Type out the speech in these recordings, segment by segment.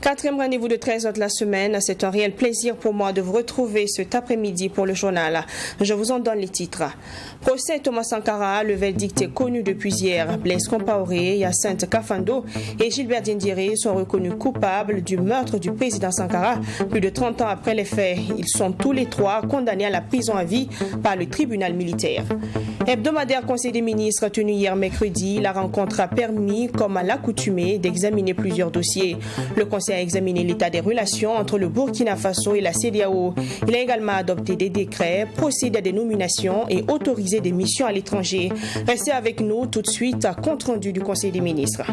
Quatrième rendez-vous de 13h de la semaine. C'est un réel plaisir pour moi de vous retrouver cet après-midi pour le journal. Je vous en donne les titres. Procès Thomas Sankara, le verdict est connu depuis hier. Blaise Compaoré, Hyacinthe Kafando et Gilbert Diendéré sont reconnus coupables du meurtre du président Sankara plus de 30 ans après les faits. Ils sont tous les trois condamnés à la prison à vie par le tribunal militaire. Hebdomadaire Conseil des ministres tenu hier mercredi, la rencontre a permis, comme à l'accoutumée, d'examiner plusieurs dossiers. Le Conseil a examiné l'état des relations entre le Burkina Faso et la CEDEAO. Il a également adopté des décrets, procédé à des nominations et autorisé des missions à l'étranger. Restez avec nous tout de suite à compte rendu du Conseil des ministres.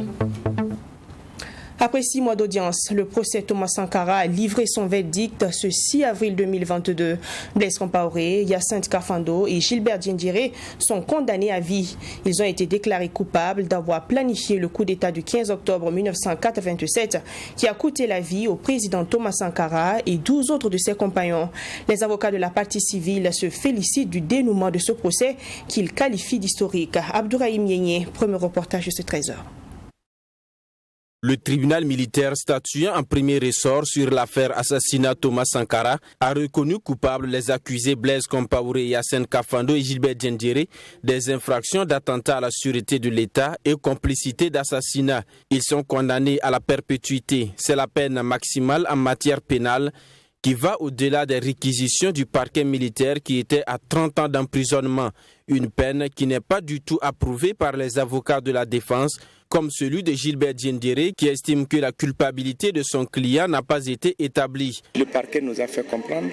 Après 6 mois d'audience, le procès Thomas Sankara a livré son verdict ce 6 avril 2022. Blaise Compaoré, Hyacinthe Kafando et Gilbert Diendéré sont condamnés à vie. Ils ont été déclarés coupables d'avoir planifié le coup d'État du 15 octobre 1987 qui a coûté la vie au président Thomas Sankara et 12 autres de ses compagnons. Les avocats de la partie civile se félicitent du dénouement de ce procès qu'ils qualifient d'historique. Abdourahim Yénié, premier reportage de ce 13h. Le tribunal militaire statuant en premier ressort sur l'affaire assassinat Thomas Sankara a reconnu coupables les accusés Blaise Compaoré, Hyacinthe Kafando et Gilbert Diendéré des infractions d'attentat à la sûreté de l'État et complicité d'assassinat. Ils sont condamnés à la perpétuité. C'est la peine maximale en matière pénale qui va au-delà des réquisitions du parquet militaire qui était à 30 ans d'emprisonnement. Une peine qui n'est pas du tout approuvée par les avocats de la défense, comme celui de Gilbert Diendéré qui estime que la culpabilité de son client n'a pas été établie. Le parquet nous a fait comprendre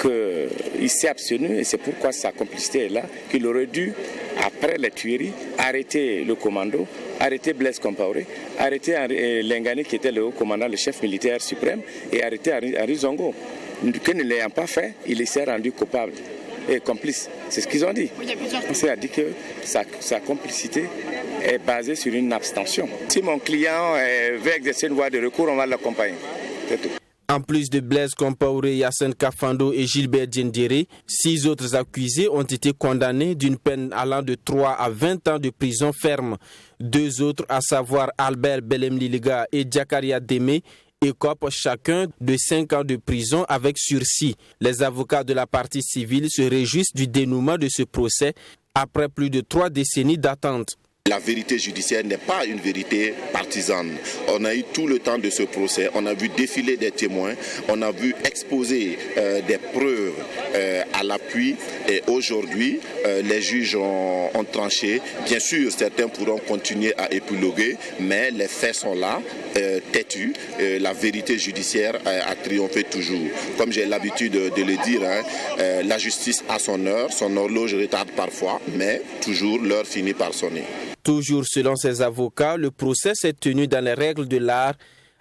qu'il s'est abstenu et c'est pourquoi sa complicité est là, qu'il aurait dû, après les tueries, arrêter le commando, arrêter Blaise Compaoré, arrêter Lengani qui était le haut commandant, le chef militaire suprême, et arrêter Henri Zongo. Que ne l'ayant pas fait, il s'est rendu coupable et complice. C'est ce qu'ils ont dit. On s'est dit que sa complicité est basée sur une abstention. Si mon client veut exercer une voie de recours, on va l'accompagner. C'est tout. En plus de Blaise Compaoré, Hyacinthe Kafando et Gilbert Diendéré, 6 autres accusés ont été condamnés d'une peine allant de 3 à 20 ans de prison ferme. 2 autres, à savoir Albert Belem-Liliga et Diakaria Démé, écopent chacun de 5 ans de prison avec sursis. Les avocats de la partie civile se réjouissent du dénouement de ce procès après plus de 3 décennies d'attente. La vérité judiciaire n'est pas une vérité partisane. On a eu tout le temps de ce procès, on a vu défiler des témoins, on a vu exposer des preuves à l'appui et aujourd'hui les juges ont tranché. Bien sûr, certains pourront continuer à épiloguer, mais les faits sont là, têtus. La vérité judiciaire a triomphé toujours. Comme j'ai l'habitude de le dire, la justice a son heure, son horloge retarde parfois, mais toujours l'heure finit par sonner. Toujours selon ses avocats, le procès s'est tenu dans les règles de l'art,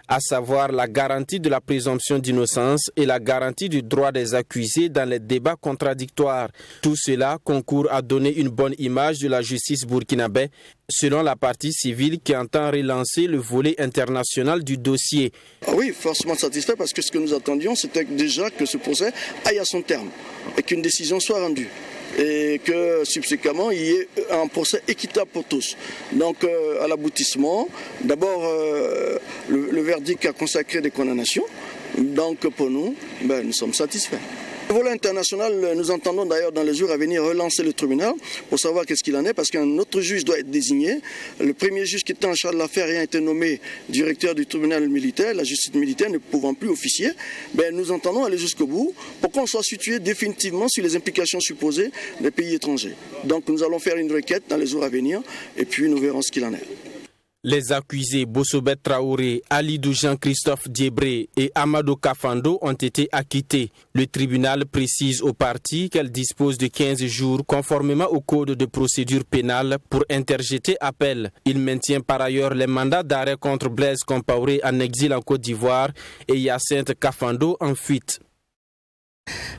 à savoir la garantie de la présomption d'innocence et la garantie du droit des accusés dans les débats contradictoires. Tout cela concourt à donner une bonne image de la justice burkinabé, selon la partie civile qui entend relancer le volet international du dossier. Oui, forcément satisfait parce que ce que nous attendions, c'était déjà que ce procès aille à son terme et qu'une décision soit rendue. Et que subséquemment il y ait un procès équitable pour tous. Donc à l'aboutissement, d'abord le verdict a consacré des condamnations. Donc pour nous, nous sommes satisfaits. Au volet international, nous entendons d'ailleurs dans les jours à venir relancer le tribunal pour savoir qu'est-ce qu'il en est, parce qu'un autre juge doit être désigné. Le premier juge qui était en charge de l'affaire ayant été nommé directeur du tribunal militaire, la justice militaire ne pouvant plus officier, nous entendons aller jusqu'au bout pour qu'on soit situé définitivement sur les implications supposées des pays étrangers. Donc nous allons faire une requête dans les jours à venir et puis nous verrons ce qu'il en est. Les accusés Bossobet Traoré, Alidou Jean-Christophe Diebré et Amadou Kafando ont été acquittés. Le tribunal précise aux parties qu'elles disposent de 15 jours conformément au code de procédure pénale pour interjeter appel. Il maintient par ailleurs les mandats d'arrêt contre Blaise Compaoré en exil en Côte d'Ivoire et Hyacinthe Kafando en fuite.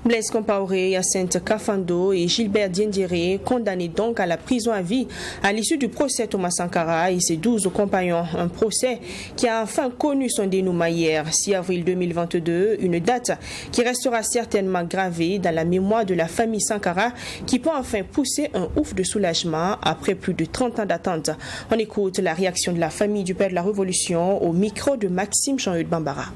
Blaise Compaoré, Hyacinthe Kafando et Gilbert Diendéré condamnés donc à la prison à vie à l'issue du procès Thomas Sankara et ses 12 compagnons. Un procès qui a enfin connu son dénouement hier, 6 avril 2022, une date qui restera certainement gravée dans la mémoire de la famille Sankara qui peut enfin pousser un ouf de soulagement après plus de 30 ans d'attente. On écoute la réaction de la famille du père de la Révolution au micro de Maxime Jean-Eudes Bambara.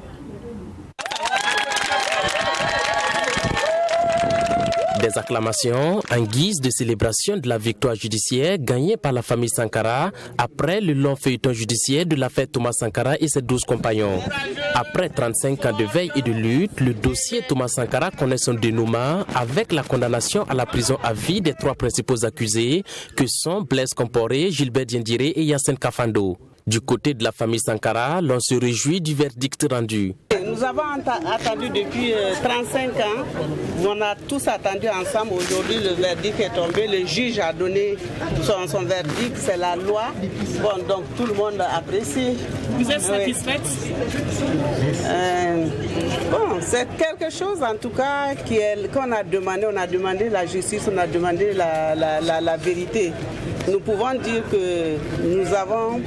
Des acclamations en guise de célébration de la victoire judiciaire gagnée par la famille Sankara après le long feuilleton judiciaire de l'affaire Thomas Sankara et ses 12 compagnons. Après 35 ans de veille et de lutte, le dossier Thomas Sankara connaît son dénouement avec la condamnation à la prison à vie des 3 principaux accusés que sont Blaise Compaoré, Gilbert Diendéré et Hyacinthe Kafando. Du côté de la famille Sankara, l'on se réjouit du verdict rendu. Nous avons attendu depuis 35 ans. On a tous attendu ensemble. Aujourd'hui, le verdict est tombé. Le juge a donné son verdict. C'est la loi. Bon, donc tout le monde apprécie. Vous êtes satisfaite? Bon, c'est quelque chose en tout cas qu'on a demandé. On a demandé la justice, on a demandé la vérité. Nous pouvons dire que nous avons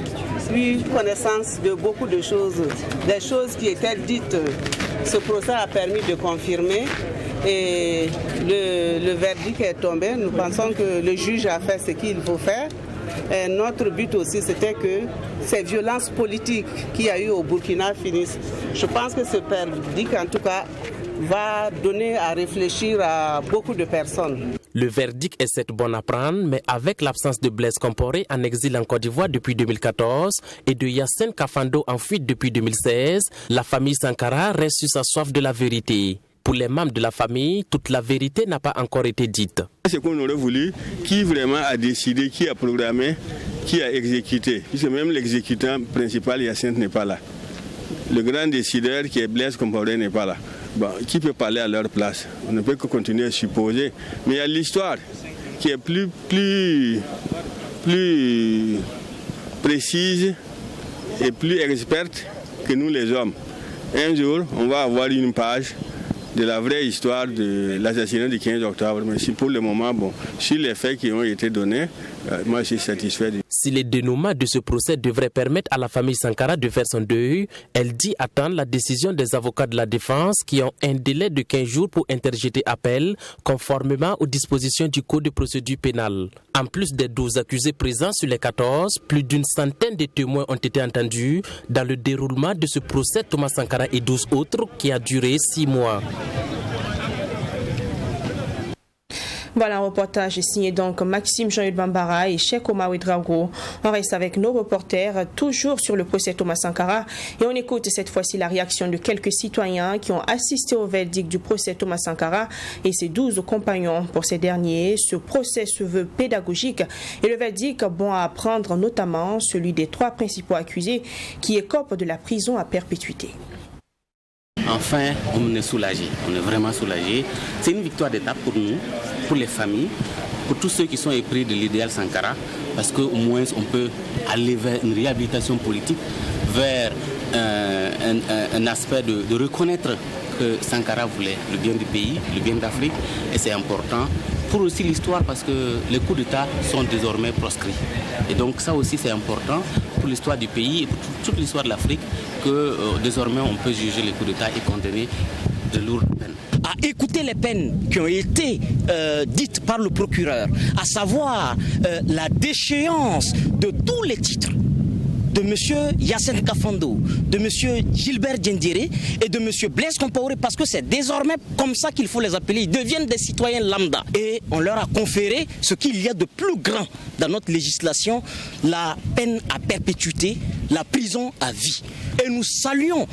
eu connaissance de beaucoup de choses, des choses qui étaient dites. Ce procès a permis de confirmer et le verdict est tombé. Nous pensons que le juge a fait ce qu'il faut faire. Et notre but aussi, c'était que ces violences politiques qu'il y a eu au Burkina finissent. Je pense que ce verdict, en tout cas, va donner à réfléchir à beaucoup de personnes. Le verdict est certes bon à prendre, mais avec l'absence de Blaise Compaoré en exil en Côte d'Ivoire depuis 2014 et de Hyacinthe Kafando en fuite depuis 2016, la famille Sankara reste sur sa soif de la vérité. Pour les membres de la famille, toute la vérité n'a pas encore été dite. C'est qu'on aurait voulu, qui vraiment a décidé, qui a programmé, qui a exécuté. Puisque même l'exécutant principal, Hyacinthe, n'est pas là. Le grand décideur qui est Blaise Compaoré n'est pas là. Bon, qui peut parler à leur place? On ne peut que continuer à supposer. Mais il y a l'histoire qui est plus précise et plus experte que nous les hommes. Un jour, on va avoir une page de la vraie histoire de l'assassinat du 15 octobre. Mais si pour le moment, sur les faits qui ont été donnés, moi je suis satisfait. Si le dénouement de ce procès devrait permettre à la famille Sankara de faire son deuil, elle dit attendre la décision des avocats de la défense qui ont un délai de 15 jours pour interjeter appel, conformément aux dispositions du Code de procédure pénale. En plus des 12 accusés présents sur les 14, plus d'une centaine de témoins ont été entendus dans le déroulement de ce procès Thomas Sankara et 12 autres qui a duré 6 mois. Voilà un reportage signé donc Maxime Jean-Eudes Bambara et Cheikh Omar Ouedraogo. On reste avec nos reporters toujours sur le procès Thomas Sankara et on écoute cette fois-ci la réaction de quelques citoyens qui ont assisté au verdict du procès Thomas Sankara et ses 12 compagnons. Pour ces derniers, ce procès se veut pédagogique et le verdict bon à apprendre, notamment celui des 3 principaux accusés qui écopent de la prison à perpétuité. Enfin, on est soulagé, on est vraiment soulagé. C'est une victoire d'étape pour nous, pour les familles, pour tous ceux qui sont épris de l'idéal Sankara, parce qu'au moins on peut aller vers une réhabilitation politique, vers un aspect de reconnaître que Sankara voulait le bien du pays, le bien d'Afrique, et c'est important pour aussi l'histoire parce que les coups d'État sont désormais proscrits. Et donc ça aussi c'est important pour l'histoire du pays et pour toute l'histoire de l'Afrique que désormais on peut juger les coups d'État et condamner de lourdes peines. À écouter les peines qui ont été dites par le procureur, à savoir la déchéance de tous les titres de M. Hyacinthe Kafando, de M. Gilbert Diendéré et de M. Blaise Compaoré, parce que c'est désormais comme ça qu'il faut les appeler. Ils deviennent des citoyens lambda. Et on leur a conféré ce qu'il y a de plus grand dans notre législation, la peine à perpétuité, la prison à vie. Et nous saluons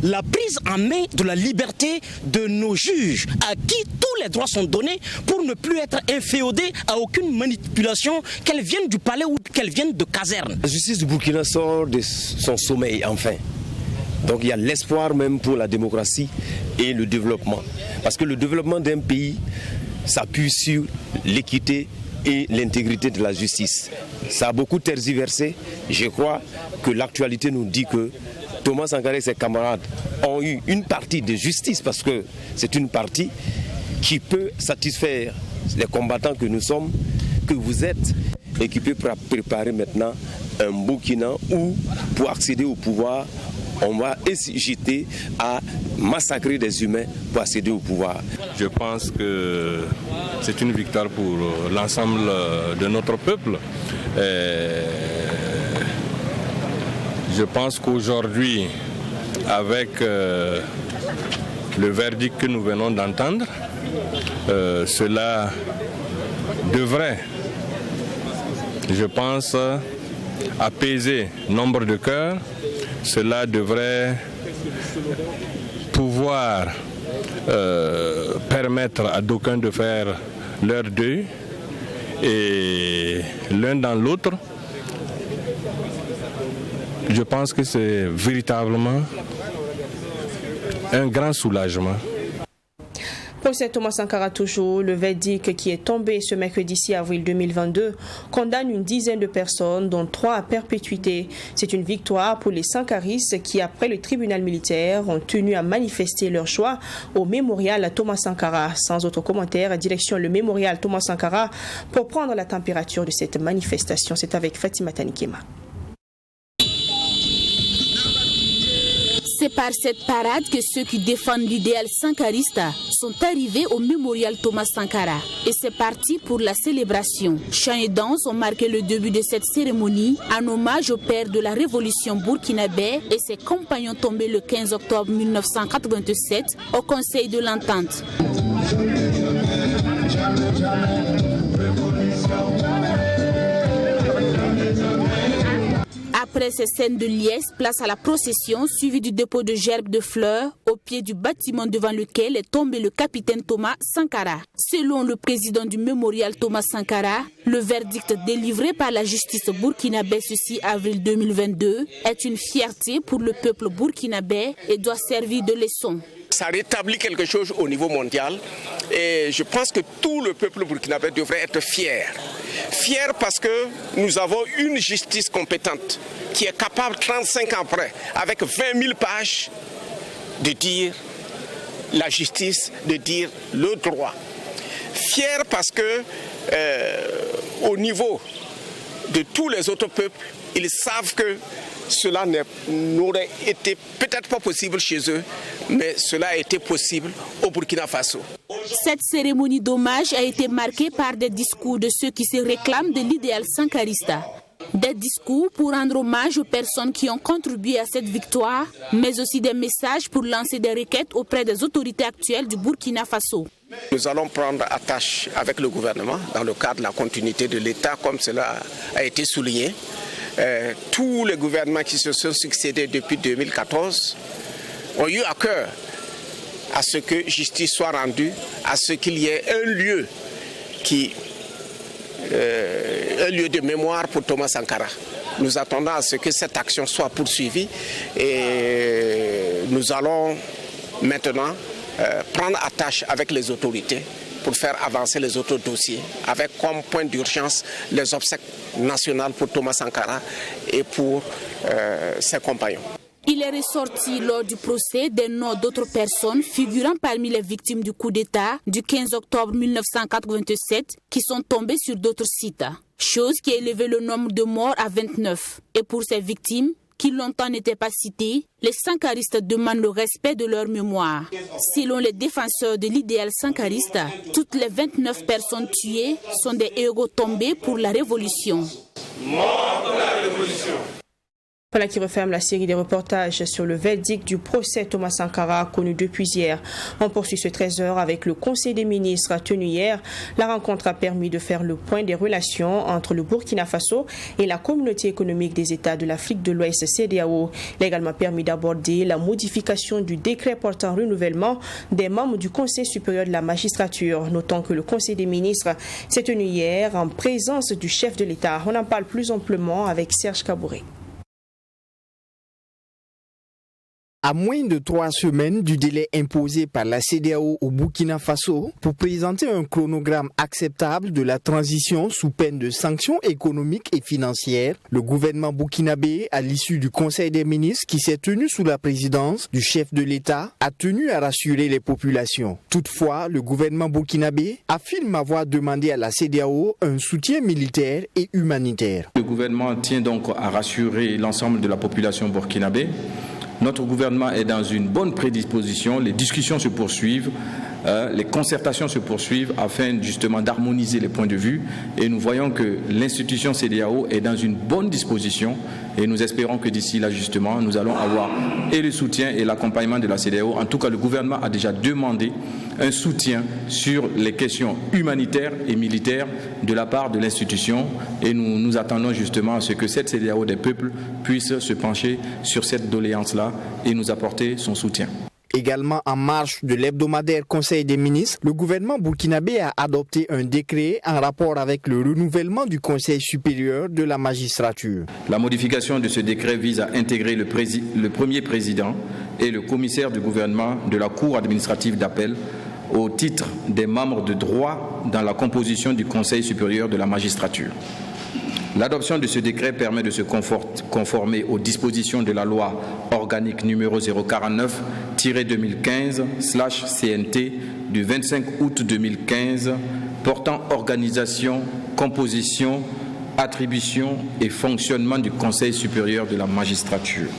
la prise en main de la liberté de nos juges, à qui tous les droits sont donnés pour ne plus être inféodés à aucune manipulation, qu'elles viennent du palais ou qu'elles viennent de caserne. La justice du Burkina sort de son sommeil, enfin. Donc il y a l'espoir même pour la démocratie et le développement. Parce que le développement d'un pays s'appuie sur l'équité et l'intégrité de la justice. Ça a beaucoup tergiversé. Je crois que l'actualité nous dit que Thomas Sankara et ses camarades ont eu une partie de justice, parce que c'est une partie qui peut satisfaire les combattants que nous sommes, que vous êtes, et qui peut préparer maintenant un Burkina où, pour accéder au pouvoir, on va hésiter à massacrer des humains pour accéder au pouvoir. Je pense que c'est une victoire pour l'ensemble de notre peuple. Je pense qu'aujourd'hui, avec le verdict que nous venons d'entendre, cela devrait, je pense, apaiser nombre de cœurs. Cela devrait pouvoir permettre à d'aucuns de faire leur deuil, et l'un dans l'autre, je pense que c'est véritablement un grand soulagement. Procès Thomas Sankara toujours, le verdict qui est tombé ce mercredi 6 avril 2022 condamne une dizaine de personnes, dont 3 à perpétuité. C'est une victoire pour les sankaristes qui, après le tribunal militaire, ont tenu à manifester leur choix au mémorial à Thomas Sankara. Sans autre commentaire, direction le mémorial Thomas Sankara pour prendre la température de cette manifestation. C'est avec Fatima Tanikema. C'est par cette parade que ceux qui défendent l'idéal sankariste sont arrivés au mémorial Thomas Sankara. Et c'est parti pour la célébration. Chants et danses ont marqué le début de cette cérémonie en hommage au père de la révolution burkinabé et ses compagnons tombés le 15 octobre 1987 au Conseil de l'Entente. Après ces scènes de liesse, place à la procession suivie du dépôt de gerbes de fleurs au pied du bâtiment devant lequel est tombé le capitaine Thomas Sankara. Selon le président du mémorial Thomas Sankara, le verdict délivré par la justice burkinabé ce 6 avril 2022 est une fierté pour le peuple burkinabé et doit servir de leçon. Ça rétablit quelque chose au niveau mondial et je pense que tout le peuple burkinabé devrait être fier. Fier parce que nous avons une justice compétente qui est capable 35 ans après, avec 20 000 pages, de dire la justice, de dire le droit. Fier parce que au niveau de tous les autres peuples, ils savent que cela n'aurait été peut-être pas possible chez eux, mais cela a été possible au Burkina Faso. Cette cérémonie d'hommage a été marquée par des discours de ceux qui se réclament de l'idéal sankarista. Des discours pour rendre hommage aux personnes qui ont contribué à cette victoire, mais aussi des messages pour lancer des requêtes auprès des autorités actuelles du Burkina Faso. Nous allons prendre attache avec le gouvernement dans le cadre de la continuité de l'État, comme cela a été souligné. Tous les gouvernements qui se sont succédés depuis 2014 ont eu à cœur à ce que justice soit rendue, à ce qu'il y ait un lieu de mémoire pour Thomas Sankara. Nous attendons à ce que cette action soit poursuivie et nous allons maintenant prendre attache avec les autorités pour faire avancer les autres dossiers, avec comme point d'urgence les obsèques nationales pour Thomas Sankara et pour ses compagnons. Il est ressorti lors du procès des noms d'autres personnes figurant parmi les victimes du coup d'État du 15 octobre 1987 qui sont tombées sur d'autres sites, chose qui a élevé le nombre de morts à 29. Et pour ces victimes, qui longtemps n'étaient pas citées, les sankaristes demandent le respect de leur mémoire. Selon les défenseurs de l'idéal sankariste, toutes les 29 personnes tuées sont des héros tombés pour la révolution. Mort pour la révolution. Voilà qui referme la série des reportages sur le verdict du procès Thomas Sankara connu depuis hier. On poursuit ce 13h avec le Conseil des ministres tenu hier. La rencontre a permis de faire le point des relations entre le Burkina Faso et la communauté économique des États de l'Afrique de l'Ouest CEDEAO. Il a également permis d'aborder la modification du décret portant renouvellement des membres du Conseil supérieur de la magistrature. Notons que le Conseil des ministres s'est tenu hier en présence du chef de l'État. On en parle plus amplement avec Serge Kabouré. À moins de 3 semaines du délai imposé par la CEDEAO au Burkina Faso pour présenter un chronogramme acceptable de la transition sous peine de sanctions économiques et financières, le gouvernement burkinabé, à l'issue du Conseil des ministres qui s'est tenu sous la présidence du chef de l'État, a tenu à rassurer les populations. Toutefois, le gouvernement burkinabé affirme avoir demandé à la CEDEAO un soutien militaire et humanitaire. Le gouvernement tient donc à rassurer l'ensemble de la population burkinabé. Notre gouvernement est dans une bonne prédisposition, les discussions se poursuivent, les concertations se poursuivent afin justement d'harmoniser les points de vue et nous voyons que l'institution CEDEAO est dans une bonne disposition et nous espérons que d'ici là justement nous allons avoir et le soutien et l'accompagnement de la CEDEAO. En tout cas, le gouvernement a déjà demandé un soutien sur les questions humanitaires et militaires de la part de l'institution et nous attendons justement à ce que cette CEDEAO des peuples puisse se pencher sur cette doléance-là et nous apporter son soutien. Également en marge de l'hebdomadaire Conseil des ministres, le gouvernement burkinabé a adopté un décret en rapport avec le renouvellement du Conseil supérieur de la magistrature. La modification de ce décret vise à intégrer le premier président et le commissaire du gouvernement de la Cour administrative d'appel au titre des membres de droit dans la composition du Conseil supérieur de la magistrature. L'adoption de ce décret permet de se conformer aux dispositions de la loi organique numéro 049-2015/CNT du 25 août 2015 portant organisation, composition, attribution et fonctionnement du Conseil supérieur de la magistrature.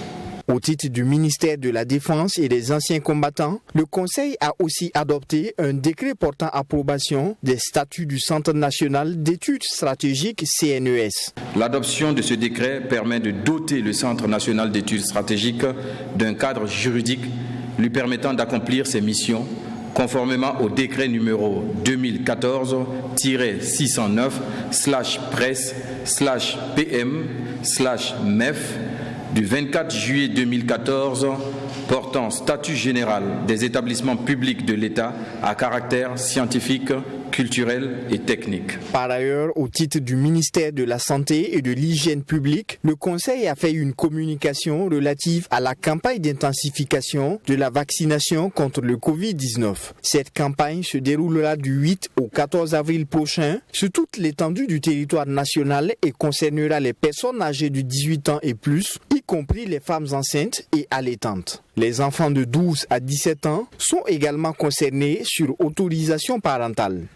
Au titre du ministère de la Défense et des anciens combattants, le Conseil a aussi adopté un décret portant approbation des statuts du Centre national d'études stratégiques CNES. L'adoption de ce décret permet de doter le Centre national d'études stratégiques d'un cadre juridique lui permettant d'accomplir ses missions conformément au décret numéro 2014-609/presse/PM/MEF du 24 juillet 2014 portant statut général des établissements publics de l'État à caractère scientifique, culturel et technique. Par ailleurs, au titre du ministère de la Santé et de l'Hygiène publique, le Conseil a fait une communication relative à la campagne d'intensification de la vaccination contre le Covid-19. Cette campagne se déroulera du 8 au 14 avril prochain sur toute l'étendue du territoire national et concernera les personnes âgées de 18 ans et plus, y compris les femmes enceintes et allaitantes. Les enfants de 12 à 17 ans sont également concernés sur autorisation parentale.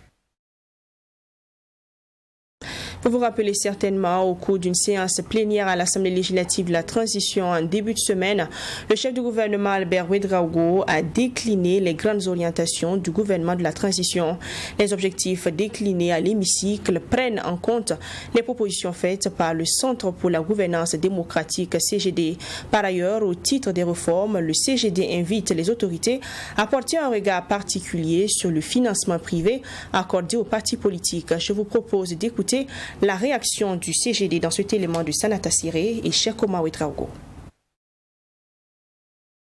Vous vous rappelez certainement, au cours d'une séance plénière à l'Assemblée législative de la transition en début de semaine, le chef du gouvernement Albert Ouédraogo a décliné les grandes orientations du gouvernement de la transition. Les objectifs déclinés à l'hémicycle prennent en compte les propositions faites par le Centre pour la gouvernance démocratique CGD. Par ailleurs, au titre des réformes, le CGD invite les autorités à porter un regard particulier sur le financement privé accordé aux partis politiques. Je vous propose d'écouter la réaction du CGD dans cet élément de Sanata Siré et Chekoma Ouédraogo.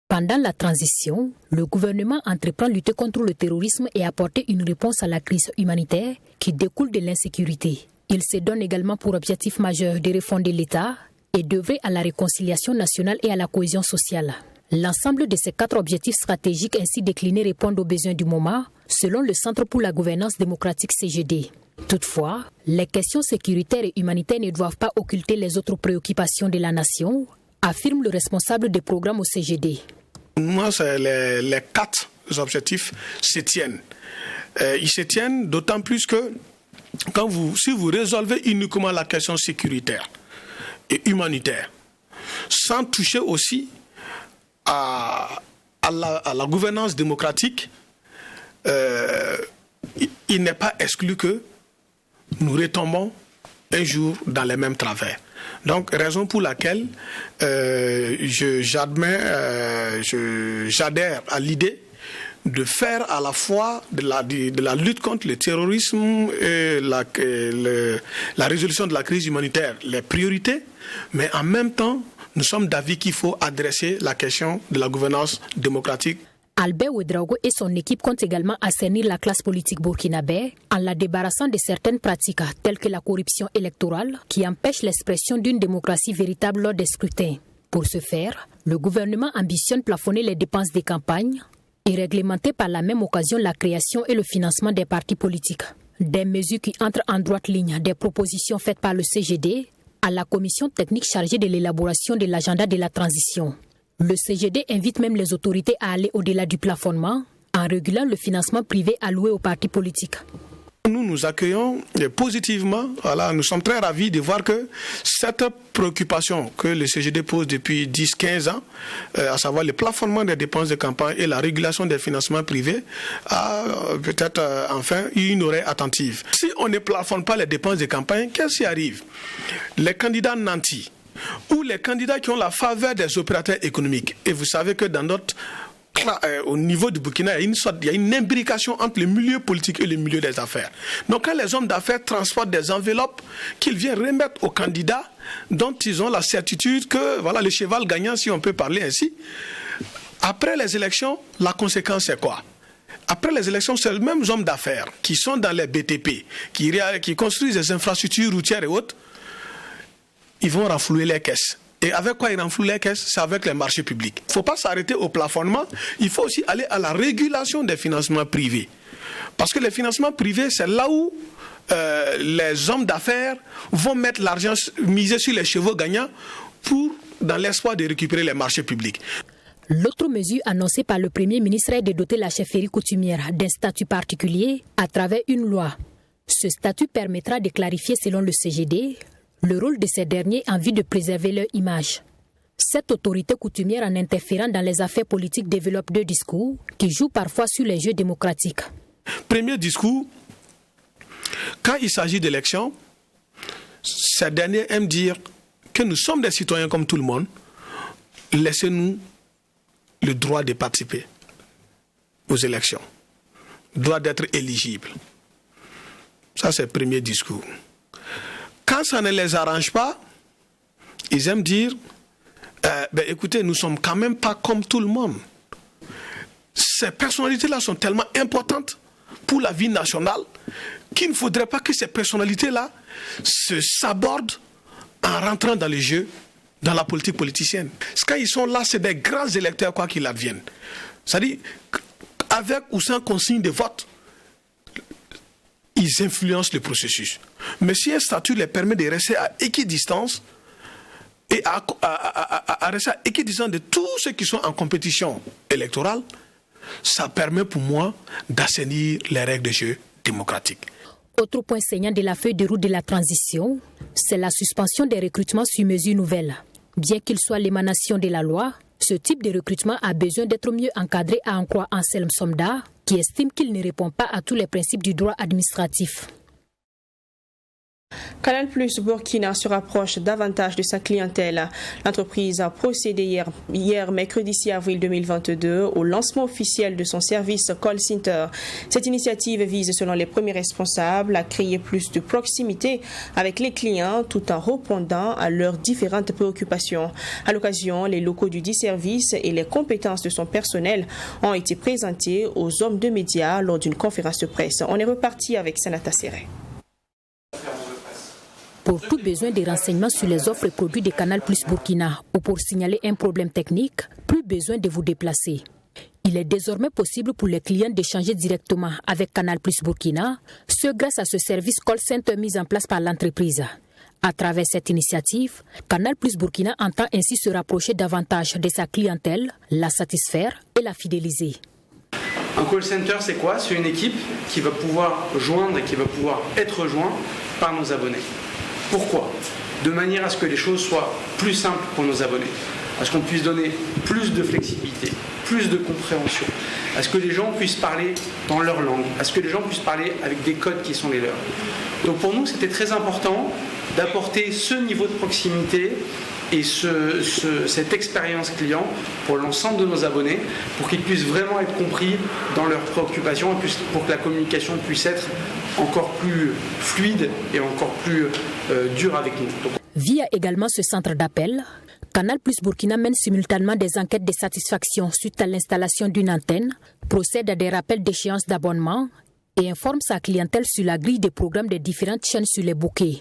Pendant la transition, le gouvernement entreprend lutter contre le terrorisme et apporter une réponse à la crise humanitaire qui découle de l'insécurité. Il se donne également pour objectif majeur de refonder l'État et d'œuvrer à la réconciliation nationale et à la cohésion sociale. L'ensemble de ces 4 objectifs stratégiques ainsi déclinés répondent aux besoins du moment, selon le Centre pour la gouvernance démocratique CGD. Toutefois, les questions sécuritaires et humanitaires ne doivent pas occulter les autres préoccupations de la nation, affirme le responsable des programmes au CGD. Moi, les 4 objectifs se tiennent. Ils se tiennent d'autant plus que si vous résolvez uniquement la question sécuritaire et humanitaire, sans toucher aussi à la gouvernance démocratique, il n'est pas exclu que nous retombons un jour dans les mêmes travers. Donc, raison pour laquelle j'adhère à l'idée de faire à la fois de la lutte contre le terrorisme et la résolution de la crise humanitaire les priorités, mais en même temps, nous sommes d'avis qu'il faut adresser la question de la gouvernance démocratique. Albert Ouédraogo et son équipe comptent également assainir la classe politique burkinabé en la débarrassant de certaines pratiques telles que la corruption électorale qui empêche l'expression d'une démocratie véritable lors des scrutins. Pour ce faire, le gouvernement ambitionne plafonner les dépenses des campagnes et réglementer par la même occasion la création et le financement des partis politiques. Des mesures qui entrent en droite ligne des propositions faites par le CGD à la commission technique chargée de l'élaboration de l'agenda de la transition. Le CGD invite même les autorités à aller au-delà du plafonnement en régulant le financement privé alloué aux partis politiques. Nous accueillons positivement, nous sommes très ravis de voir que cette préoccupation que le CGD pose depuis 10-15 ans, à savoir le plafonnement des dépenses de campagne et la régulation des financements privés, a peut-être enfin eu une oreille attentive. Si on ne plafonne pas les dépenses de campagne, qu'est-ce qui arrive? Les candidats nantis ou les candidats qui ont la faveur des opérateurs économiques, et vous savez que dans notre au niveau du Burkina, il y a une imbrication entre le milieu politique et le milieu des affaires. Donc quand les hommes d'affaires transportent des enveloppes qu'ils viennent remettre aux candidats dont ils ont la certitude que voilà le cheval gagnant, si on peut parler ainsi, après les élections, la conséquence c'est quoi? Après les élections, c'est les mêmes hommes d'affaires qui sont dans les BTP, qui construisent des infrastructures routières et autres, ils vont renflouer les caisses. Et avec quoi ils renflouent les caisses? C'est avec les marchés publics. Il ne faut pas s'arrêter au plafonnement, il faut aussi aller à la régulation des financements privés. Parce que les financements privés, c'est là où les hommes d'affaires vont mettre l'argent, miser sur les chevaux gagnants dans l'espoir de récupérer les marchés publics. L'autre mesure annoncée par le Premier ministre est de doter la chefferie coutumière d'un statut particulier à travers une loi. Ce statut permettra de clarifier, selon le CGD, le rôle de ces derniers en vue de préserver leur image. Cette autorité coutumière, en interférant dans les affaires politiques, développe deux discours qui jouent parfois sur les jeux démocratiques. Premier discours, quand il s'agit d'élections, ces derniers aiment dire que nous sommes des citoyens comme tout le monde, laissez-nous le droit de participer aux élections, le droit d'être éligible. Ça, c'est le premier discours. Quand ça ne les arrange pas, ils aiment dire écoutez, nous ne sommes quand même pas comme tout le monde. Ces personnalités-là sont tellement importantes pour la vie nationale qu'il ne faudrait pas que ces personnalités-là se sabordent en rentrant dans les jeux, dans la politique politicienne. Quand ils sont là, c'est des grands électeurs, quoi qu'il advienne. C'est-à-dire, avec ou sans consigne de vote, ils influencent le processus. Mais si un statut les permet de rester à équidistance et à rester à équidistance de tous ceux qui sont en compétition électorale, ça permet pour moi d'assainir les règles de jeu démocratiques. Autre point saignant de la feuille de route de la transition, c'est la suspension des recrutements sur mesure nouvelle. Bien qu'il soit l'émanation de la loi, ce type de recrutement a besoin d'être mieux encadré, à en croire Anselme Somda, qui estime qu'il ne répond pas à tous les principes du droit administratif. Canal+ Burkina se rapproche davantage de sa clientèle. L'entreprise a procédé hier mercredi 6 avril 2022 au lancement officiel de son service call center. Cette initiative vise, selon les premiers responsables, à créer plus de proximité avec les clients tout en répondant à leurs différentes préoccupations. À l'occasion, les locaux du dit service et les compétences de son personnel ont été présentés aux hommes de médias lors d'une conférence de presse. On est reparti avec Sanata Serré. Pour tout besoin de renseignements sur les offres et produits de Canal+ Burkina ou pour signaler un problème technique, plus besoin de vous déplacer. Il est désormais possible pour les clients d'échanger directement avec Canal+ Burkina, ce grâce à ce service call center mis en place par l'entreprise. À travers cette initiative, Canal+ Burkina entend ainsi se rapprocher davantage de sa clientèle, la satisfaire et la fidéliser. Un call center, c'est quoi? C'est une équipe qui va pouvoir joindre et qui va pouvoir être joint par nos abonnés. Pourquoi? De manière à ce que les choses soient plus simples pour nos abonnés, à ce qu'on puisse donner plus de flexibilité, plus de compréhension, à ce que les gens puissent parler dans leur langue, à ce que les gens puissent parler avec des codes qui sont les leurs. Donc pour nous, c'était très important d'apporter ce niveau de proximité et cette expérience client pour l'ensemble de nos abonnés, pour qu'ils puissent vraiment être compris dans leurs préoccupations et pour que la communication puisse être encore plus fluide et encore plus dure avec nous. Via également ce centre d'appel, Canal+ Burkina mène simultanément des enquêtes de satisfaction suite à l'installation d'une antenne, procède à des rappels d'échéance d'abonnement et informe sa clientèle sur la grille des programmes des différentes chaînes sur les bouquets.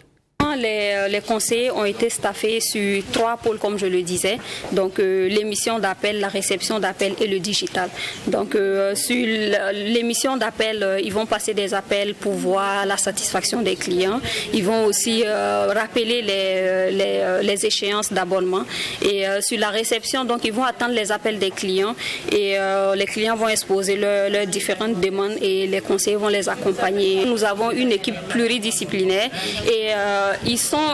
les conseillers ont été staffés sur 3 pôles, comme je le disais. Donc, l'émission d'appel, la réception d'appel et le digital. Donc, sur l'émission d'appel, ils vont passer des appels pour voir la satisfaction des clients. Ils vont aussi rappeler les échéances d'abonnement. Et sur la réception, donc, ils vont attendre les appels des clients et les clients vont exposer leurs différentes demandes et les conseillers vont les accompagner. Nous avons une équipe pluridisciplinaire et ils sont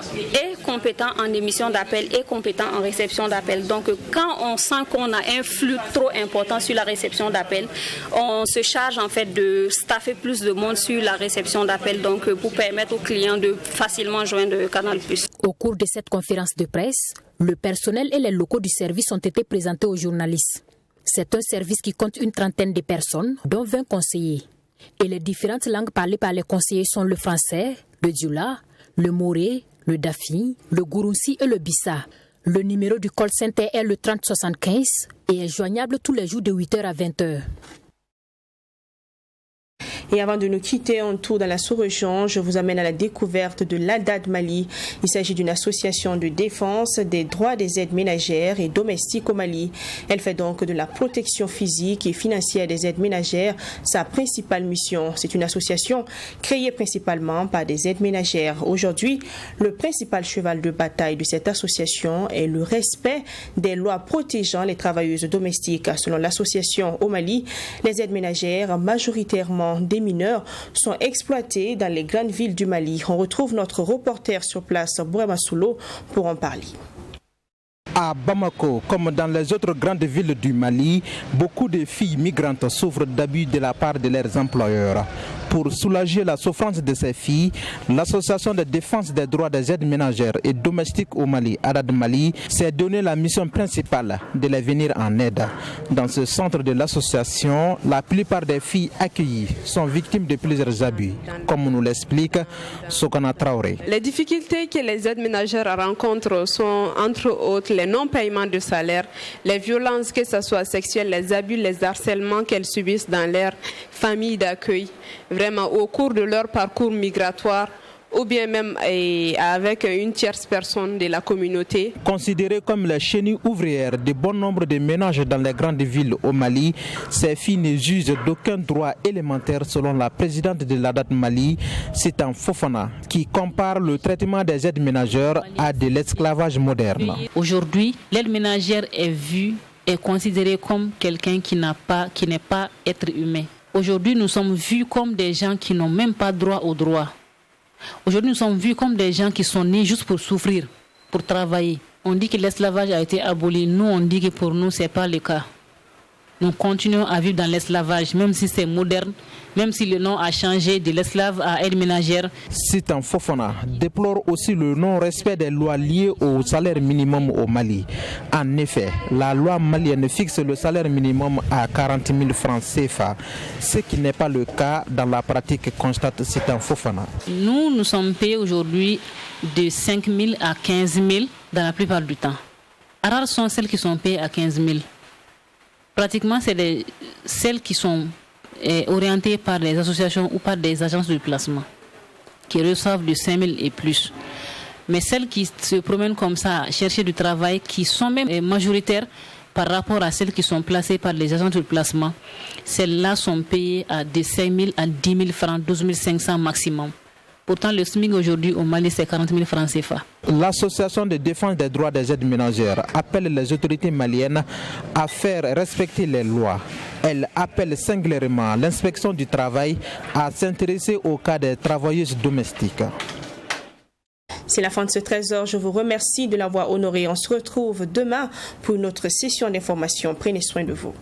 compétents en émission d'appel et compétents en réception d'appel. Donc quand on sent qu'on a un flux trop important sur la réception d'appel, on se charge en fait de staffer plus de monde sur la réception d'appel, donc pour permettre aux clients de facilement joindre Canal+. Au cours de cette conférence de presse, le personnel et les locaux du service ont été présentés aux journalistes. C'est un service qui compte une trentaine de personnes, dont 20 conseillers. Et les différentes langues parlées par les conseillers sont le français, le dioula, le moré, le dafi, le gourounsi et le bissa. Le numéro du call center est le 3075 et est joignable tous les jours de 8h à 20h. Et avant de nous quitter en tour dans la sous-région, je vous amène à la découverte de l'ADAD Mali. Il s'agit d'une association de défense des droits des aides ménagères et domestiques au Mali. Elle fait donc de la protection physique et financière des aides ménagères sa principale mission. C'est une association créée principalement par des aides ménagères. Aujourd'hui, le principal cheval de bataille de cette association est le respect des lois protégeant les travailleuses domestiques. Selon l'association au Mali, les aides ménagères, majoritairement des mineurs, sont exploités dans les grandes villes du Mali. On retrouve notre reporter sur place, Bouema Soulo, pour en parler. À Bamako, comme dans les autres grandes villes du Mali, beaucoup de filles migrantes souffrent d'abus de la part de leurs employeurs. Pour soulager la souffrance de ces filles, l'Association de défense des droits des aides ménagères et domestiques au Mali, ADAD Mali, s'est donné la mission principale de les venir en aide. Dans ce centre de l'association, la plupart des filles accueillies sont victimes de plusieurs abus, comme nous l'explique Sokana Traoré. Les difficultés que les aides ménagères rencontrent sont entre autres les non-paiements de salaire, les violences, que ce soit sexuelles, les abus, les harcèlements qu'elles subissent dans leur famille d'accueil, vraiment au cours de leur parcours migratoire ou bien même avec une tierce personne de la communauté. Considérées comme les chenilles ouvrières de bon nombre de ménages dans les grandes villes au Mali, ces filles ne jugent d'aucun droit élémentaire selon la présidente de l'ADAD Mali, Sitan Fofana, qui compare le traitement des aides ménagères à de l'esclavage moderne. Aujourd'hui, l'aide ménagère est considérée comme quelqu'un qui n'est pas être humain. Aujourd'hui, nous sommes vus comme des gens qui n'ont même pas droit au droit. Aujourd'hui, nous sommes vus comme des gens qui sont nés juste pour souffrir, pour travailler. On dit que l'esclavage a été aboli. Nous, on dit que pour nous, ce n'est pas le cas. Nous continuons à vivre dans l'esclavage, même si c'est moderne, même si le nom a changé de l'esclave à aide ménagère. Sitan Fofana déplore aussi le non-respect des lois liées au salaire minimum au Mali. En effet, la loi malienne fixe le salaire minimum à 40 000 francs CFA, ce qui n'est pas le cas dans la pratique, constate Sitan Fofana. Nous sommes payés aujourd'hui de 5 000 à 15 000 dans la plupart du temps. Rares sont celles qui sont payées à 15 000. Pratiquement, c'est celles qui sont orientées par des associations ou par des agences de placement qui reçoivent de 5 000 et plus. Mais celles qui se promènent comme ça à chercher du travail, qui sont même majoritaires par rapport à celles qui sont placées par les agences de placement, celles-là sont payées à de 5 000 à 10 000 francs, 12 500 maximum. Pourtant, le SMIC aujourd'hui au Mali, c'est 40 000 francs CFA. L'Association de défense des droits des aides ménagères appelle les autorités maliennes à faire respecter les lois. Elle appelle singulièrement l'inspection du travail à s'intéresser au cas des travailleuses domestiques. C'est la fin de ce trésor. Je vous remercie de l'avoir honoré. On se retrouve demain pour une autre session d'information. Prenez soin de vous.